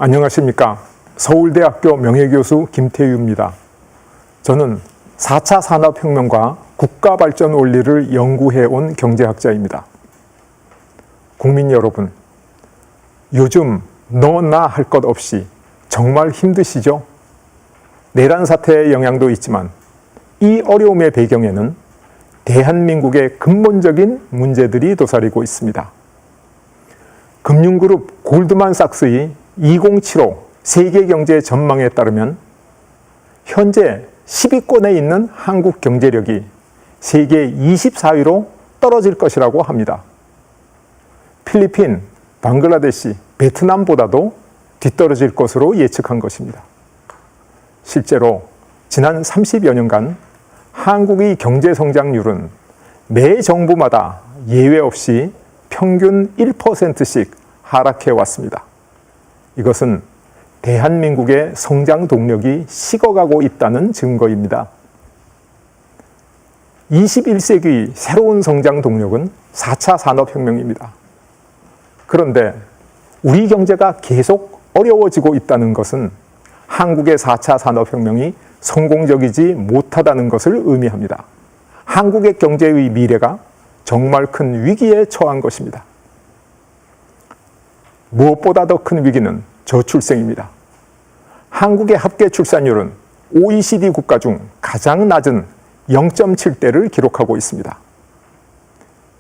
안녕하십니까. 서울대학교 명예교수 김태유입니다. 저는 4차 산업혁명과 국가발전 원리를 연구해온 경제학자입니다. 국민 여러분, 요즘 너나 할 것 없이 정말 힘드시죠? 내란 사태의 영향도 있지만 이 어려움의 배경에는 대한민국의 근본적인 문제들이 도사리고 있습니다. 금융그룹 골드만삭스의 2075 세계경제 전망에 따르면 현재 10위권에 있는 한국 경제력이 세계 24위로 떨어질 것이라고 합니다. 필리핀, 방글라데시, 베트남보다도 뒤떨어질 것으로 예측한 것입니다. 실제로 지난 30여 년간 한국의 경제 성장률은 매 정부마다 예외 없이 평균 1%씩 하락해 왔습니다. 이것은 대한민국의 성장 동력이 식어가고 있다는 증거입니다. 21세기의 새로운 성장 동력은 4차 산업혁명입니다. 그런데 우리 경제가 계속 어려워지고 있다는 것은 한국의 4차 산업혁명이 성공적이지 못하다는 것을 의미합니다. 한국의 경제의 미래가 정말 큰 위기에 처한 것입니다. 무엇보다 더 큰 위기는 저출생입니다. 한국의 합계 출산율은 OECD 국가 중 가장 낮은 0.7대를 기록하고 있습니다.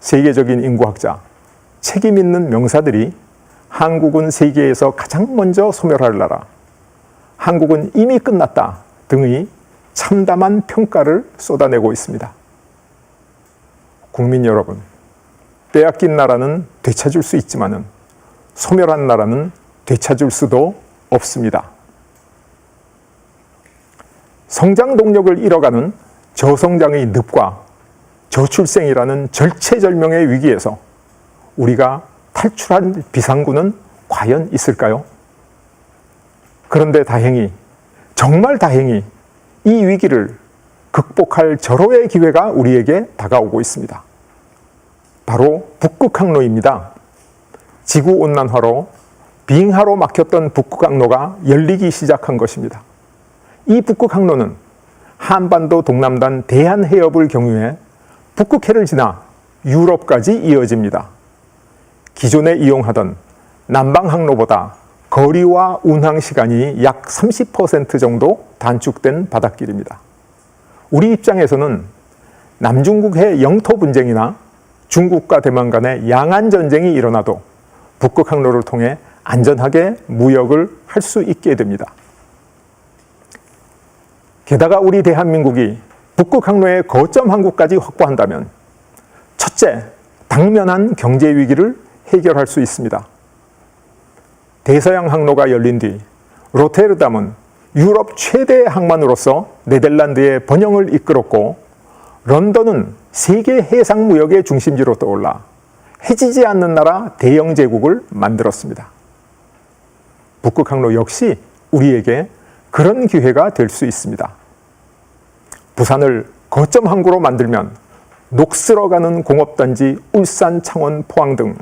세계적인 인구학자, 책임 있는 명사들이 한국은 세계에서 가장 먼저 소멸할 나라, 한국은 이미 끝났다 등의 참담한 평가를 쏟아내고 있습니다. 국민 여러분, 빼앗긴 나라는 되찾을 수 있지만은 소멸한 나라는 되찾을 수도 없습니다. 성장 동력을 잃어가는 저성장의 늪과 저출생이라는 절체절명의 위기에서 우리가 탈출한 비상구는 과연 있을까요? 그런데 다행히, 정말 다행히 이 위기를 극복할 절호의 기회가 우리에게 다가오고 있습니다. 바로 북극항로입니다. 지구온난화로 빙하로 막혔던 북극항로가 열리기 시작한 것입니다. 이 북극항로는 한반도 동남단 대한해협을 경유해 북극해를 지나 유럽까지 이어집니다. 기존에 이용하던 남방항로보다 거리와 운항 시간이 약 30% 정도 단축된 바닷길입니다. 우리 입장에서는 남중국해 영토 분쟁이나 중국과 대만 간의 양안 전쟁이 일어나도 북극항로를 통해 안전하게 무역을 할 수 있게 됩니다. 게다가 우리 대한민국이 북극항로의 거점 항구까지 확보한다면 첫째, 당면한 경제 위기를 해결할 수 있습니다. 대서양 항로가 열린 뒤 로테르담은 유럽 최대의 항만으로서 네덜란드의 번영을 이끌었고, 런던은 세계 해상 무역의 중심지로 떠올라 해지지 않는 나라 대영 제국을 만들었습니다. 북극항로 역시 우리에게 그런 기회가 될 수 있습니다. 부산을 거점 항구로 만들면 녹슬어가는 공업단지 울산, 창원, 포항 등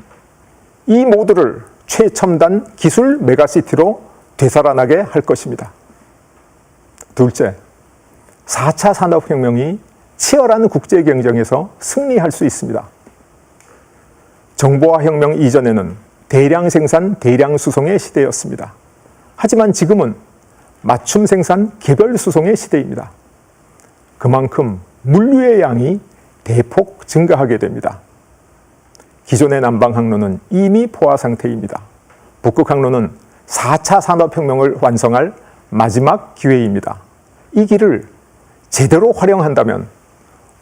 이 모두를 최첨단 기술 메가시티로 되살아나게 할 것입니다. 둘째, 4차 산업혁명이 치열한 국제 경쟁에서 승리할 수 있습니다. 정보화혁명 이전에는 대량 생산, 대량 수송의 시대였습니다. 하지만 지금은 맞춤 생산, 개별 수송의 시대입니다. 그만큼 물류의 양이 대폭 증가하게 됩니다. 기존의 남방항로는 이미 포화 상태입니다. 북극항로는 4차 산업혁명을 완성할 마지막 기회입니다. 이 길을 제대로 활용한다면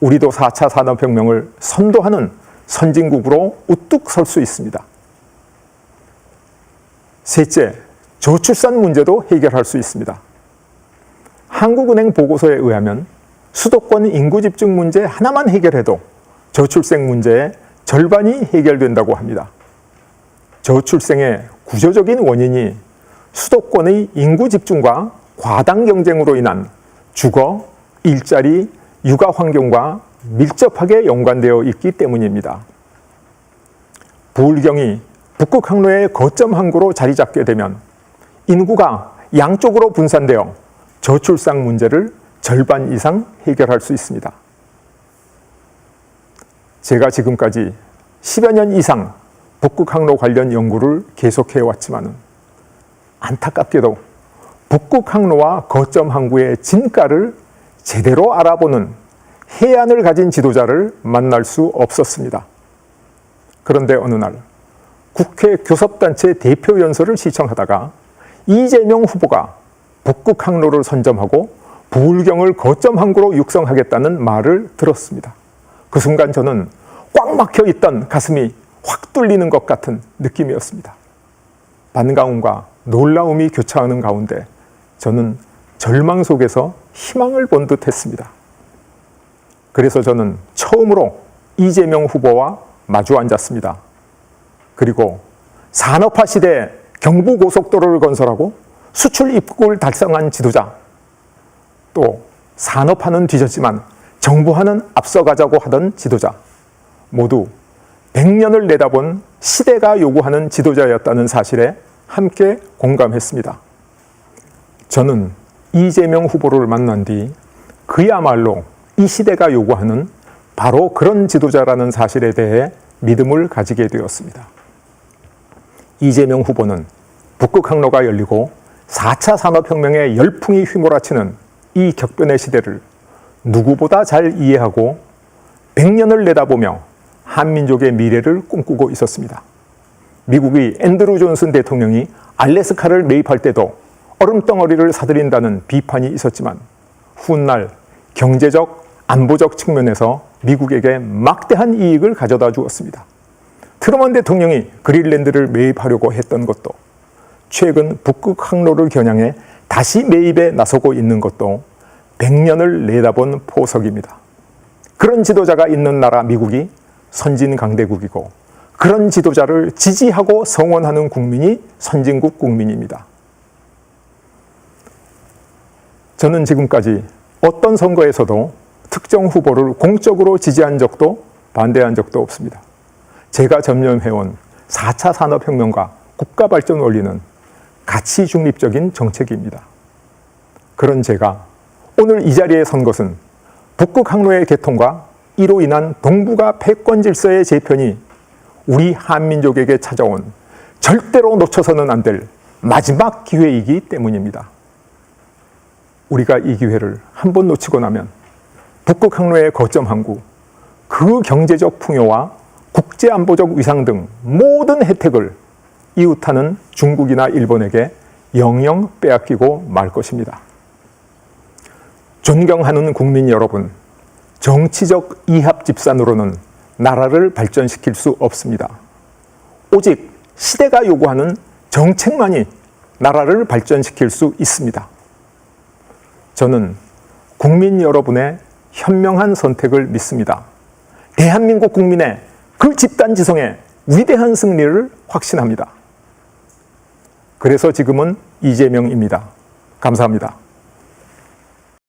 우리도 4차 산업혁명을 선도하는 선진국으로 우뚝 설 수 있습니다. 셋째, 저출산 문제도 해결할 수 있습니다. 한국은행 보고서에 의하면 수도권 인구 집중 문제 하나만 해결해도 저출생 문제의 절반이 해결된다고 합니다. 저출생의 구조적인 원인이 수도권의 인구 집중과 과당 경쟁으로 인한 주거, 일자리, 육아 환경과 밀접하게 연관되어 있기 때문입니다. 부울경이 북극항로의 거점 항구로 자리 잡게 되면 인구가 양쪽으로 분산되어 저출산 문제를 절반 이상 해결할 수 있습니다. 제가 지금까지 10여 년 이상 북극 항로 관련 연구를 계속해 왔지만 안타깝게도 북극 항로와 거점 항구의 진가를 제대로 알아보는 해안을 가진 지도자를 만날 수 없었습니다. 그런데 어느 날 국회 교섭단체 대표 연설을 시청하다가 이재명 후보가 북극 항로를 선점하고 부울경을 거점 항구로 육성하겠다는 말을 들었습니다. 그 순간 저는 꽉 막혀 있던 가슴이 확 뚫리는 것 같은 느낌이었습니다. 반가움과 놀라움이 교차하는 가운데 저는 절망 속에서 희망을 본 듯 했습니다. 그래서 저는 처음으로 이재명 후보와 마주 앉았습니다. 그리고 산업화 시대에 경부고속도로를 건설하고 수출 입국을 달성한 지도자, 또 산업화는 뒤졌지만 정부화는 앞서가자고 하던 지도자, 모두 100년을 내다본 시대가 요구하는 지도자였다는 사실에 함께 공감했습니다. 저는 이재명 후보를 만난 뒤 그야말로 이 시대가 요구하는 바로 그런 지도자라는 사실에 대해 믿음을 가지게 되었습니다. 이재명 후보는 북극 항로가 열리고 4차 산업혁명의 열풍이 휘몰아치는 이 격변의 시대를 누구보다 잘 이해하고 100년을 내다보며 한민족의 미래를 꿈꾸고 있었습니다. 미국이 앤드루 존슨 대통령이 알래스카를 매입할 때도 얼음덩어리를 사들인다는 비판이 있었지만 훗날 경제적, 안보적 측면에서 미국에게 막대한 이익을 가져다 주었습니다. 트루먼 대통령이 그린랜드를 매입하려고 했던 것도, 최근 북극 항로를 겨냥해 다시 매입에 나서고 있는 것도 100년을 내다본 포석입니다. 그런 지도자가 있는 나라 미국이 선진 강대국이고 그런 지도자를 지지하고 성원하는 국민이 선진국 국민입니다. 저는 지금까지 어떤 선거에서도 특정 후보를 공적으로 지지한 적도 반대한 적도 없습니다. 제가 전념해온 4차 산업혁명과 국가발전 원리는 가치 중립적인 정책입니다. 그런 제가 오늘 이 자리에 선 것은 북극 항로의 개통과 이로 인한 동북아 패권 질서의 재편이 우리 한민족에게 찾아온 절대로 놓쳐서는 안 될 마지막 기회이기 때문입니다. 우리가 이 기회를 한 번 놓치고 나면 북극 항로의 거점 항구, 그 경제적 풍요와 국제안보적 위상 등 모든 혜택을 이웃하는 중국이나 일본에게 영영 빼앗기고 말 것입니다. 존경하는 국민 여러분, 정치적 이합 집산으로는 나라를 발전시킬 수 없습니다. 오직 시대가 요구하는 정책만이 나라를 발전시킬 수 있습니다. 저는 국민 여러분의 현명한 선택을 믿습니다. 대한민국 국민의 그 집단지성의 위대한 승리를 확신합니다. 그래서 지금은 이재명입니다. 감사합니다.